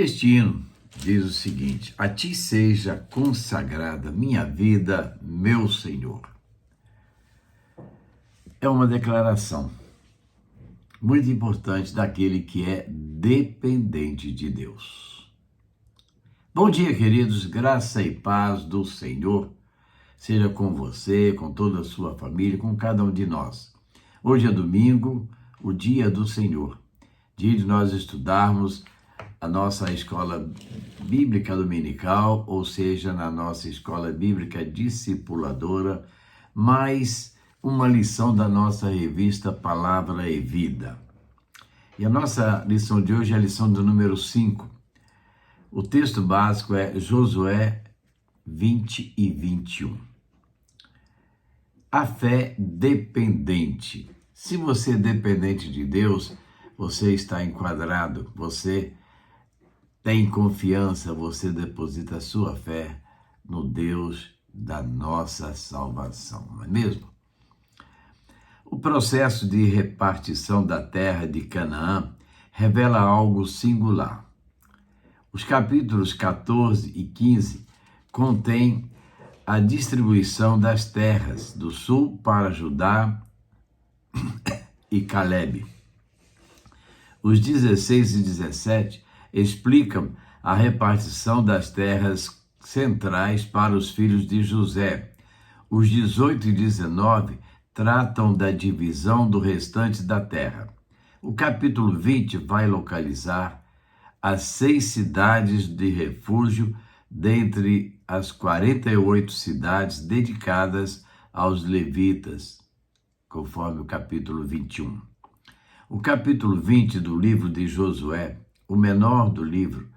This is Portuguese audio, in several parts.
Este hino diz o seguinte: a ti seja consagrada minha vida, meu Senhor. É uma declaração muito importante daquele que é dependente de Deus. Bom dia, queridos, graça e paz do Senhor seja com você, com toda a sua família, com cada um de nós. Hoje é domingo, o dia do Senhor, dia de nós estudarmos a nossa escola bíblica dominical, ou seja, na nossa escola bíblica discipuladora, mais uma lição da nossa revista Palavra e Vida. E a nossa lição de hoje é a lição do número 5. O texto básico é Josué 20 e 21. A fé dependente. Se você é dependente de Deus, você está enquadrado, você tem confiança, você deposita a sua fé no Deus da nossa salvação, não é mesmo? O processo de repartição da terra de Canaã revela algo singular. Os capítulos 14 e 15 contêm a distribuição das terras do sul para Judá e Calebe. Os 16 e 17 explicam a repartição das terras centrais para os filhos de José. Os 18 e 19 tratam da divisão do restante da terra. O capítulo 20 vai localizar as 6 cidades de refúgio dentre as 48 cidades dedicadas aos levitas, conforme o capítulo 21. O capítulo 20 do livro de Josué, o menor do livro,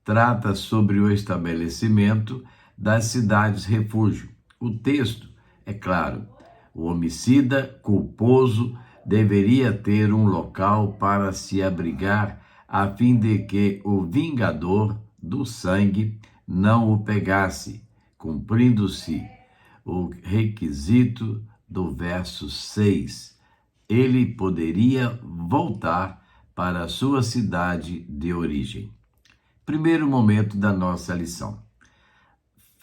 trata sobre o estabelecimento das cidades refúgio. O texto é claro: o homicida culposo deveria ter um local para se abrigar a fim de que o vingador do sangue não o pegasse, cumprindo-se o requisito do verso 6. Ele poderia voltar para a sua cidade de origem. Primeiro momento da nossa lição: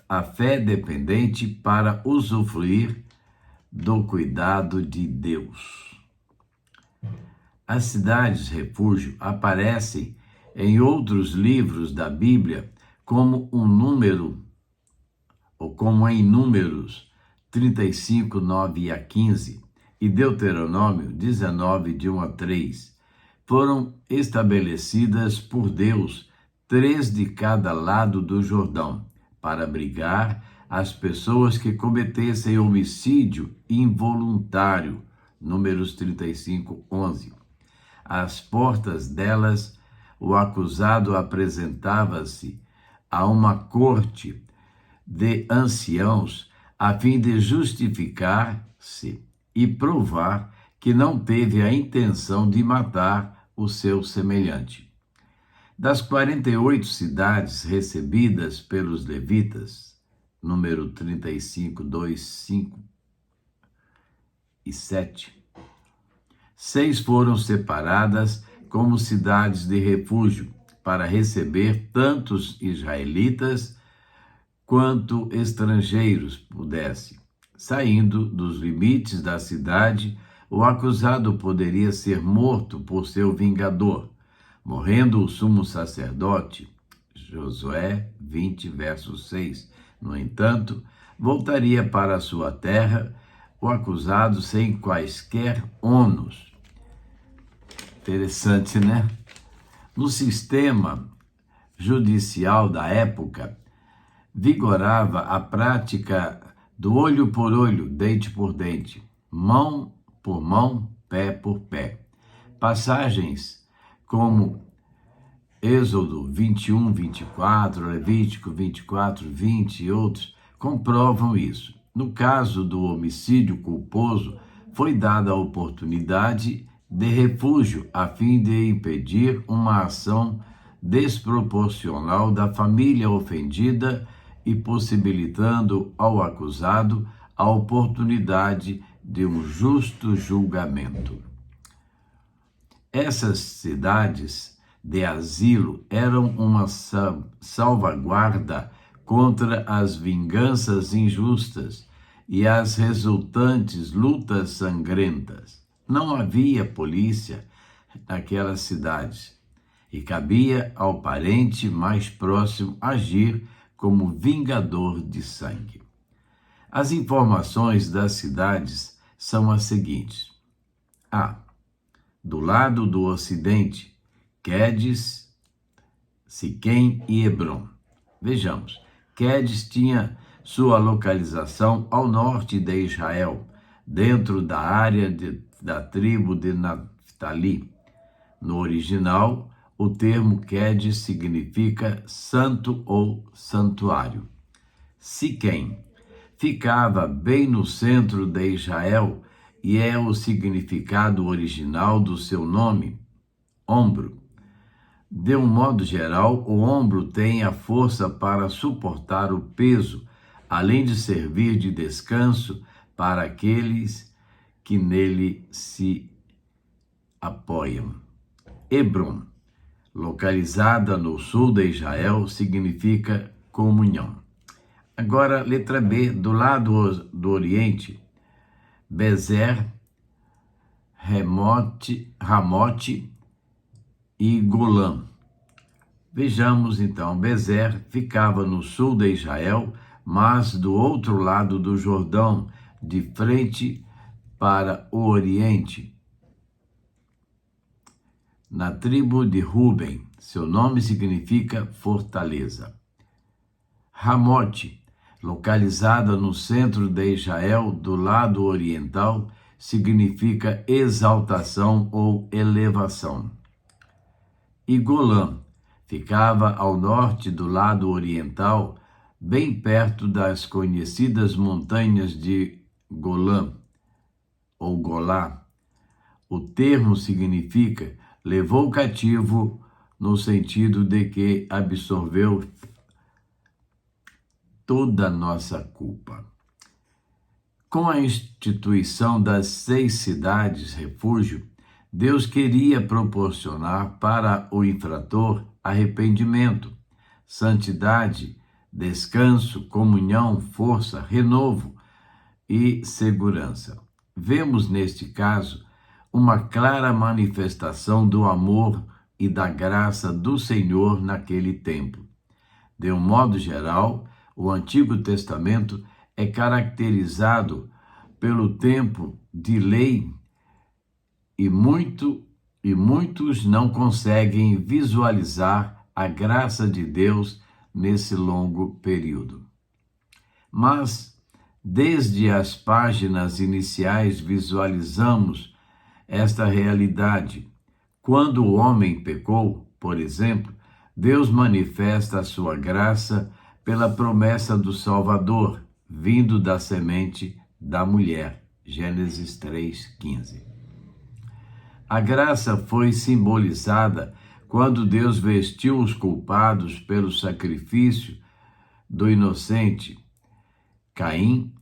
a fé dependente para usufruir do cuidado de Deus. As cidades refúgio aparecem em outros livros da Bíblia como um número, ou como em Números 35, 9 a 15 e Deuteronômio 19, de 1 a 3. Foram estabelecidas por Deus 3 de cada lado do Jordão, para abrigar as pessoas que cometessem homicídio involuntário, Números 35, 11. Às portas delas, o acusado apresentava-se a uma corte de anciãos a fim de justificar-se e provar que não teve a intenção de matar o seu semelhante. Das 48 cidades recebidas pelos levitas, número 35, 2, 5 e 7, 6 foram separadas como cidades de refúgio para receber tantos israelitas quanto estrangeiros pudessem. Saindo dos limites da cidade, o acusado poderia ser morto por seu vingador. Morrendo o sumo sacerdote, Josué 20, verso 6, no entanto, voltaria para a sua terra o acusado sem quaisquer ônus. Interessante, né? No sistema judicial da época, vigorava a prática do olho por olho, dente por dente, mão por mão, pé por pé. Passagens como Êxodo 21, 24, Levítico 24, 20 e outros comprovam isso. No caso do homicídio culposo, foi dada a oportunidade de refúgio a fim de impedir uma ação desproporcional da família ofendida e possibilitando ao acusado a oportunidade de um justo julgamento. Essas cidades de asilo eram uma salvaguarda contra as vinganças injustas e as resultantes lutas sangrentas. Não havia polícia naquelas cidades e cabia ao parente mais próximo agir como vingador de sangue. As informações das cidades são as seguintes: A. Do lado do ocidente, Quedes, Siquém e Hebrom. Vejamos, Quedes tinha sua localização ao norte de Israel, dentro da área da tribo de Naftali. No original, o termo Quedes significa santo ou santuário. Siquém ficava bem no centro de Israel e é o significado original do seu nome, ombro. De um modo geral, o ombro tem a força para suportar o peso, além de servir de descanso para aqueles que nele se apoiam. Hebrom, localizada no sul de Israel, significa comunhão. Agora, letra B, do lado do oriente, Bezer, Ramote e Golã. Vejamos então, Bezer ficava no sul de Israel, mas do outro lado do Jordão, de frente para o oriente. Na tribo de Ruben, seu nome significa fortaleza. Ramote, localizada no centro de Israel, do lado oriental, significa exaltação ou elevação. E Golã ficava ao norte do lado oriental, bem perto das conhecidas montanhas de Golã, ou Golá. O termo significa levou cativo, no sentido de que absorveu toda a nossa culpa. Com a instituição das 6 cidades-refúgio, Deus queria proporcionar para o infrator arrependimento, santidade, descanso, comunhão, força, renovo e segurança. Vemos neste caso uma clara manifestação do amor e da graça do Senhor naquele tempo. De um modo geral, o Antigo Testamento é caracterizado pelo tempo de lei e muitos não conseguem visualizar a graça de Deus nesse longo período. Mas, desde as páginas iniciais, visualizamos esta realidade. Quando o homem pecou, por exemplo, Deus manifesta a sua graça pela promessa do Salvador, vindo da semente da mulher. Gênesis 3:15. A graça foi simbolizada quando Deus vestiu os culpados pelo sacrifício do inocente Caim,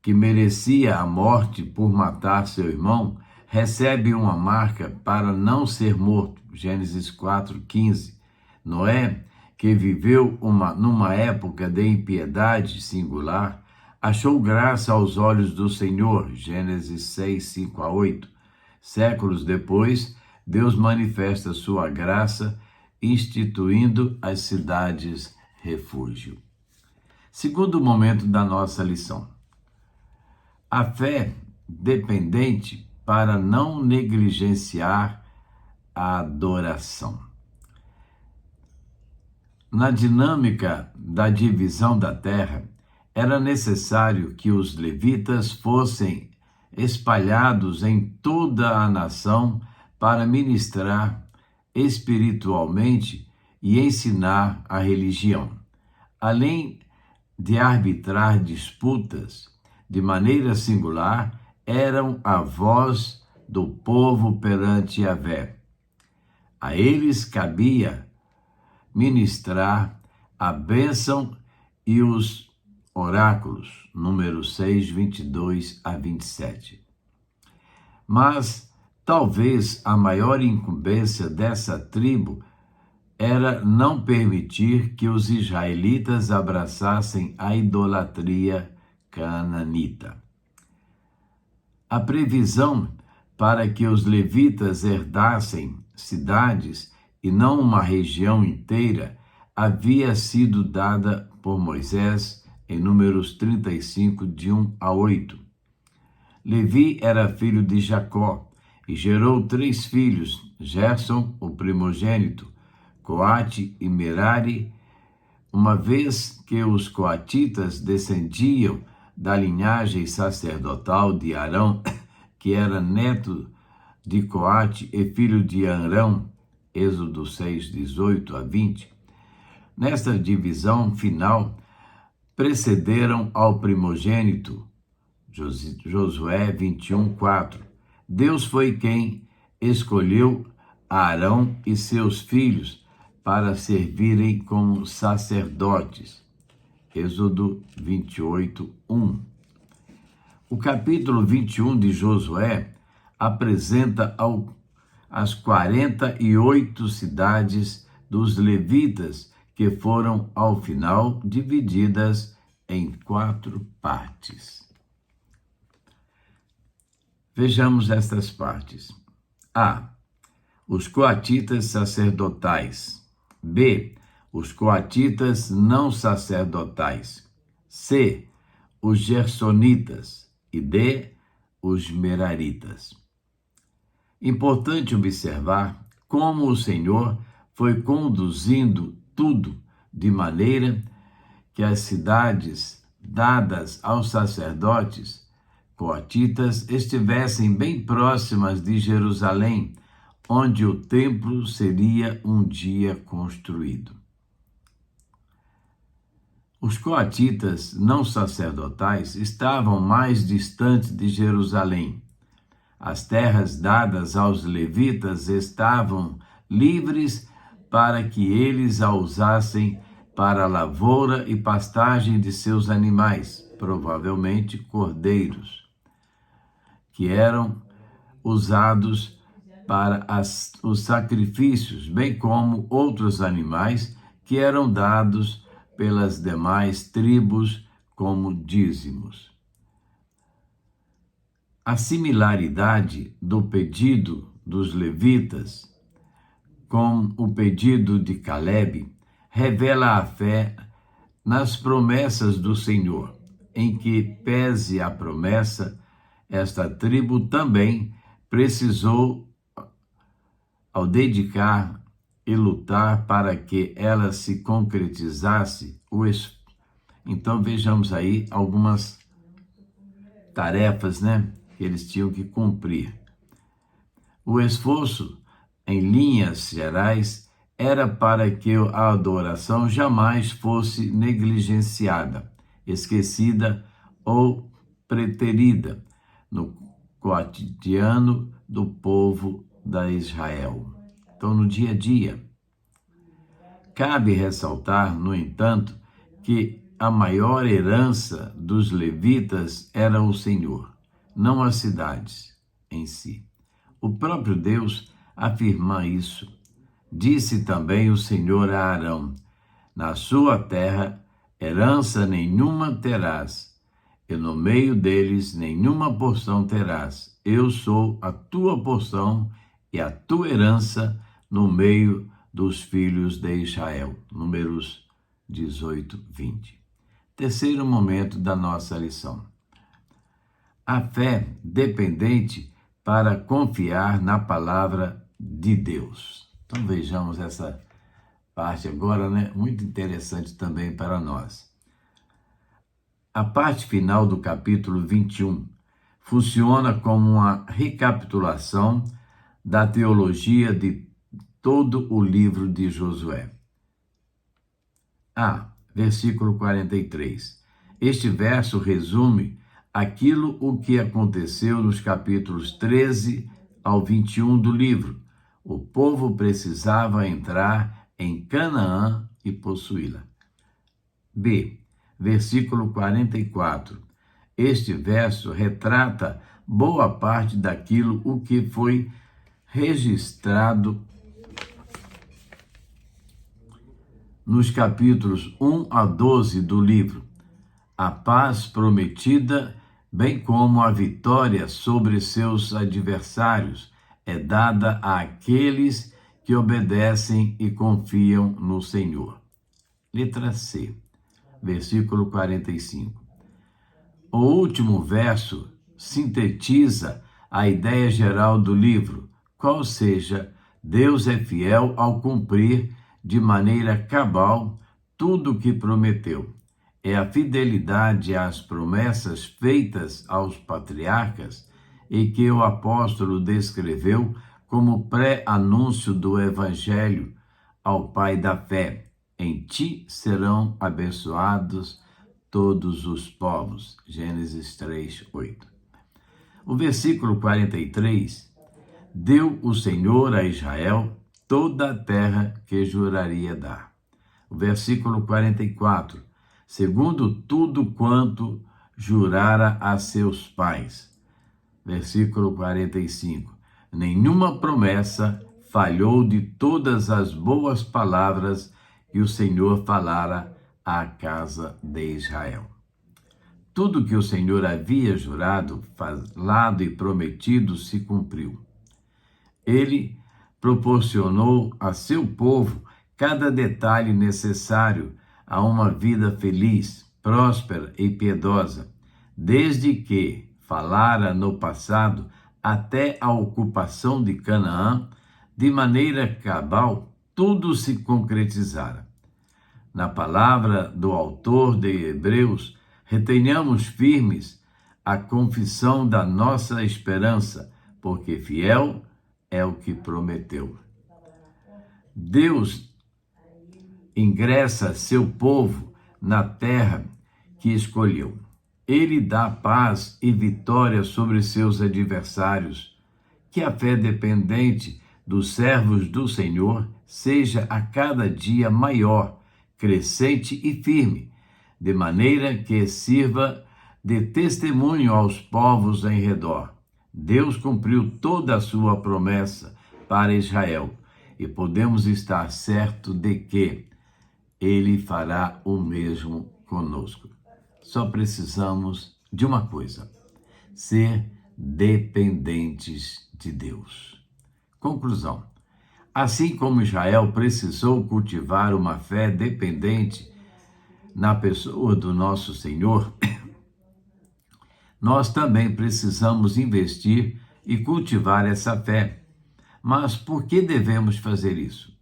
que merecia a morte por matar seu irmão, recebe uma marca para não ser morto. Gênesis 4:15. Noé, que viveu numa época de impiedade singular, achou graça aos olhos do Senhor. Gênesis 6:5-8. Séculos depois, Deus manifesta sua graça, instituindo as cidades-refúgio. Segundo momento da nossa lição. A fé dependente para não negligenciar a adoração. Na dinâmica da divisão da terra, era necessário que os levitas fossem espalhados em toda a nação para ministrar espiritualmente e ensinar a religião. Além de arbitrar disputas, de maneira singular, eram a voz do povo perante Yahvé. A eles cabia ministrar a bênção e os oráculos, número 6, 22-27. Mas Talvez a maior incumbência dessa tribo era não permitir que os israelitas abraçassem a idolatria cananita. A previsão para que os levitas herdassem cidades e não uma região inteira havia sido dada por Moisés em Números 35, de 1 a 8. Levi era filho de Jacó e gerou 3 filhos: Gerson, o primogênito, Coate e Merari. Uma vez que os coatitas descendiam da linhagem sacerdotal de Arão, que era neto de Coate e filho de Arão, Êxodo 6, 18 a 20, nesta divisão final, precederam ao primogênito, Josué 21, 4. Deus foi quem escolheu Arão e seus filhos para servirem como sacerdotes, Êxodo 28, 1. O capítulo 21 de Josué apresenta as 48 cidades dos levitas, que foram, ao final, divididas em 4 partes. Vejamos estas partes. A. Os coatitas sacerdotais. B. Os coatitas não sacerdotais. C. Os gersonitas. E D. Os meraritas. Importante observar como o Senhor foi conduzindo tudo de maneira que as cidades dadas aos sacerdotes coatitas estivessem bem próximas de Jerusalém, onde o templo seria um dia construído. Os coatitas não sacerdotais estavam mais distantes de Jerusalém. As terras dadas aos levitas estavam livres para que eles a usassem para a lavoura e pastagem de seus animais, provavelmente cordeiros, que eram usados para os sacrifícios, bem como outros animais que eram dados pelas demais tribos como dízimos. A similaridade do pedido dos levitas com o pedido de Caleb revela a fé nas promessas do Senhor, em que, pese a promessa, esta tribo também precisou, ao dedicar e lutar para que ela se concretizasse, então vejamos aí algumas tarefas, que eles tinham que cumprir. O esforço, em linhas gerais, era para que a adoração jamais fosse negligenciada, esquecida ou preterida no cotidiano do povo da Israel. Então, no dia a dia, cabe ressaltar, no entanto, que a maior herança dos levitas era o Senhor, não as cidades em si. O próprio Deus afirma isso. Disse também o Senhor a Arão: na sua terra herança nenhuma terás, e no meio deles nenhuma porção terás. Eu sou a tua porção e a tua herança no meio dos filhos de Israel. Números 18, 20. Terceiro momento da nossa lição. A fé dependente para confiar na palavra de Deus. Então vejamos essa parte agora, muito interessante também para nós. A parte final do capítulo 21 funciona como uma recapitulação da teologia de todo o livro de Josué. Versículo 43. Este verso resume o que aconteceu nos capítulos 13 ao 21 do livro. O povo precisava entrar em Canaã e possuí-la. B. Versículo 44. Este verso retrata boa parte daquilo o que foi registrado nos capítulos 1 a 12 do livro. A paz prometida, bem como a vitória sobre seus adversários, é dada àqueles que obedecem e confiam no Senhor. Letra C, versículo 45. O último verso sintetiza a ideia geral do livro, qual seja, Deus é fiel ao cumprir de maneira cabal tudo o que prometeu. É a fidelidade às promessas feitas aos patriarcas e que o apóstolo descreveu como pré-anúncio do Evangelho ao Pai da fé. Em ti serão abençoados todos os povos. Gênesis 3:8. O versículo 43, deu o Senhor a Israel toda a terra que juraria dar. O versículo 44, segundo tudo quanto jurara a seus pais. Versículo 45, nenhuma promessa falhou de todas as boas palavras que o Senhor falara à casa de Israel. Tudo que o Senhor havia jurado, falado e prometido se cumpriu. Ele proporcionou a seu povo cada detalhe necessário a uma vida feliz, próspera e piedosa, desde que falara no passado até a ocupação de Canaã, de maneira cabal, tudo se concretizara. Na palavra do autor de Hebreus, retenhamos firmes a confissão da nossa esperança, porque fiel é o que prometeu. Deus ingressa seu povo na terra que escolheu. Ele dá paz e vitória sobre seus adversários. Que a fé dependente dos servos do Senhor seja a cada dia maior, crescente e firme, de maneira que sirva de testemunho aos povos em redor. Deus cumpriu toda a sua promessa para Israel e podemos estar certos de que Ele fará o mesmo conosco. Só precisamos de uma coisa: ser dependentes de Deus. Conclusão: assim como Israel precisou cultivar uma fé dependente na pessoa do nosso Senhor, nós também precisamos investir e cultivar essa fé. Mas por que devemos fazer isso?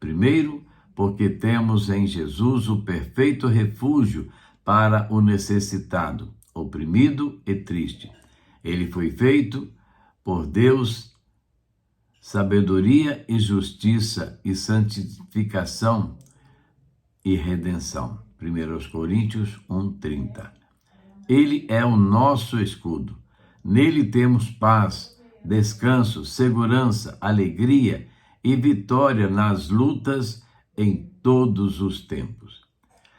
Primeiro, porque temos em Jesus o perfeito refúgio para o necessitado, oprimido e triste. Ele foi feito por Deus, sabedoria e justiça e santificação e redenção. 1 Coríntios 1:30. Ele é o nosso escudo. Nele temos paz, descanso, segurança, alegria e vitória nas lutas em todos os tempos.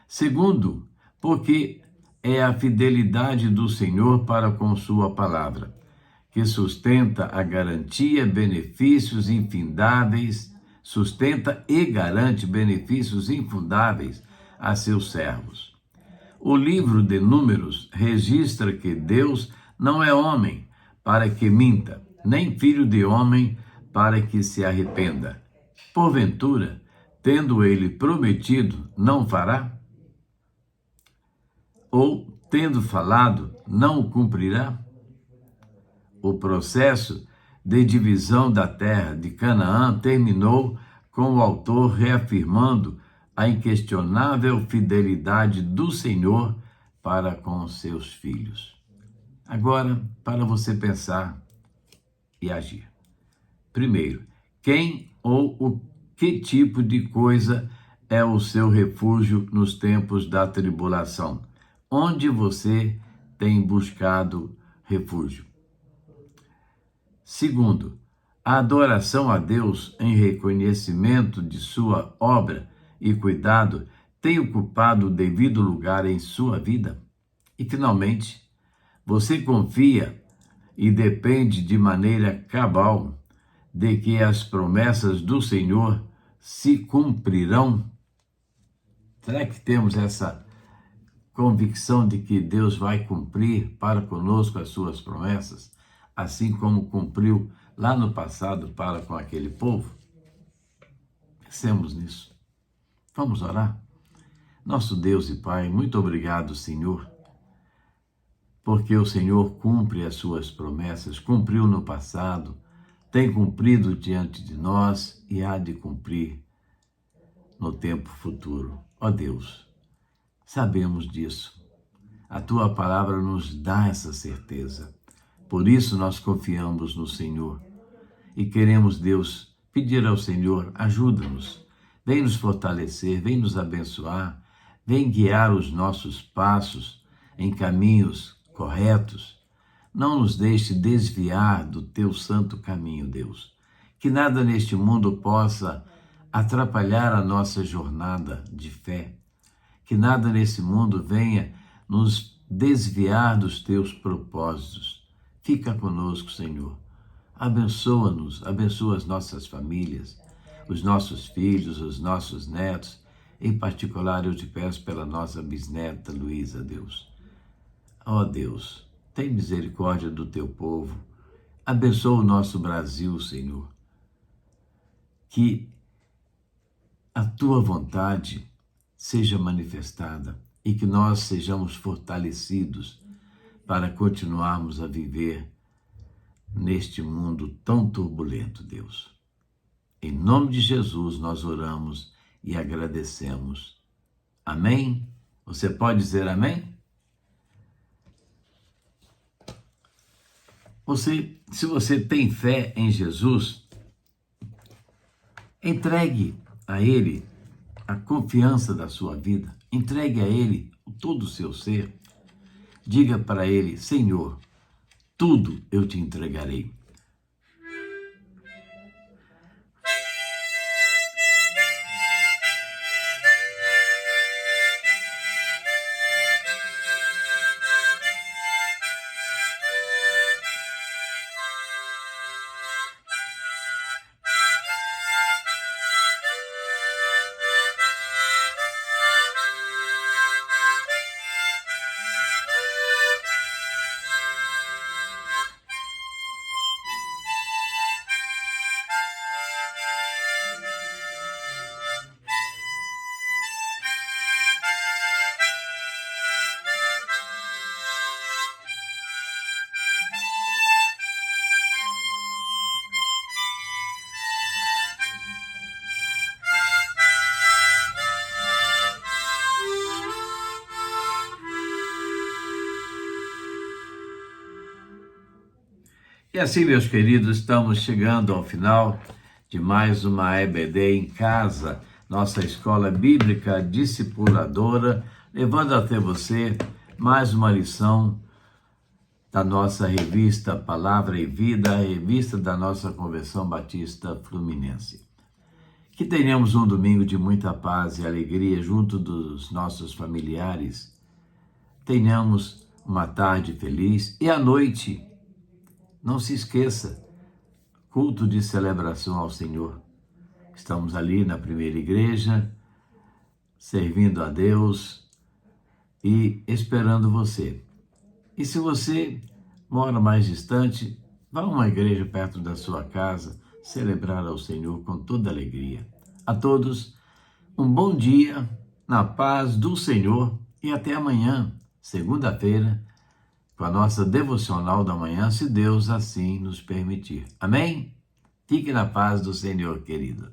Segundo, porque é a fidelidade do Senhor para com sua palavra, que sustenta a garantia, benefícios infindáveis, sustenta e garante benefícios infundáveis a seus servos. O livro de Números registra que Deus não é homem para que minta, nem filho de homem para que se arrependa. Porventura, tendo ele prometido, não fará? Ou, tendo falado, não o cumprirá? O processo de divisão da terra de Canaã terminou com o autor reafirmando a inquestionável fidelidade do Senhor para com seus filhos. Agora, para você pensar e agir. Primeiro, quem ou o que tipo de coisa é o seu refúgio nos tempos da tribulação? Onde você tem buscado refúgio? Segundo, a adoração a Deus em reconhecimento de sua obra e cuidado tem ocupado o devido lugar em sua vida? E, finalmente, você confia e depende de maneira cabal de que as promessas do Senhor se cumprirão? Será que temos essa convicção de que Deus vai cumprir para conosco as suas promessas, assim como cumpriu lá no passado para com aquele povo? Pensemos nisso. Vamos orar? Nosso Deus e Pai, muito obrigado, Senhor, porque o Senhor cumpre as suas promessas, cumpriu no passado, tem cumprido diante de nós e há de cumprir no tempo futuro. Ó Deus, sabemos disso. A Tua palavra nos dá essa certeza. Por isso nós confiamos no Senhor e queremos, Deus, pedir ao Senhor, ajuda-nos, vem nos fortalecer, vem nos abençoar, vem guiar os nossos passos em caminhos corretos. Não nos deixe desviar do Teu santo caminho, Deus. Que nada neste mundo possa atrapalhar a nossa jornada de fé. Que nada nesse mundo venha nos desviar dos Teus propósitos. Fica conosco, Senhor. Abençoa-nos, abençoa as nossas famílias, os nossos filhos, os nossos netos. Em particular, eu te peço pela nossa bisneta Luísa, Deus. Ó Deus, tem misericórdia do Teu povo. Abençoa o nosso Brasil, Senhor. Que a Tua vontade seja manifestada e que nós sejamos fortalecidos para continuarmos a viver neste mundo tão turbulento, Deus. Em nome de Jesus nós oramos e agradecemos. Amém? Você pode dizer amém? Se você tem fé em Jesus, entregue a Ele a confiança da sua vida, entregue a Ele todo o seu ser. Diga para Ele: Senhor, tudo eu te entregarei. E assim, meus queridos, estamos chegando ao final de mais uma EBD em Casa, nossa escola bíblica discipuladora, levando até você mais uma lição da nossa revista Palavra e Vida, a revista da nossa Convenção Batista Fluminense. Que tenhamos um domingo de muita paz e alegria junto dos nossos familiares. Tenhamos uma tarde feliz e à noite, não se esqueça, culto de celebração ao Senhor. Estamos ali na primeira igreja, servindo a Deus e esperando você. E se você mora mais distante, vá a uma igreja perto da sua casa, celebrar ao Senhor com toda alegria. A todos, um bom dia, na paz do Senhor e até amanhã, segunda-feira, com a nossa devocional da manhã, se Deus assim nos permitir. Amém? Fique na paz do Senhor, querido.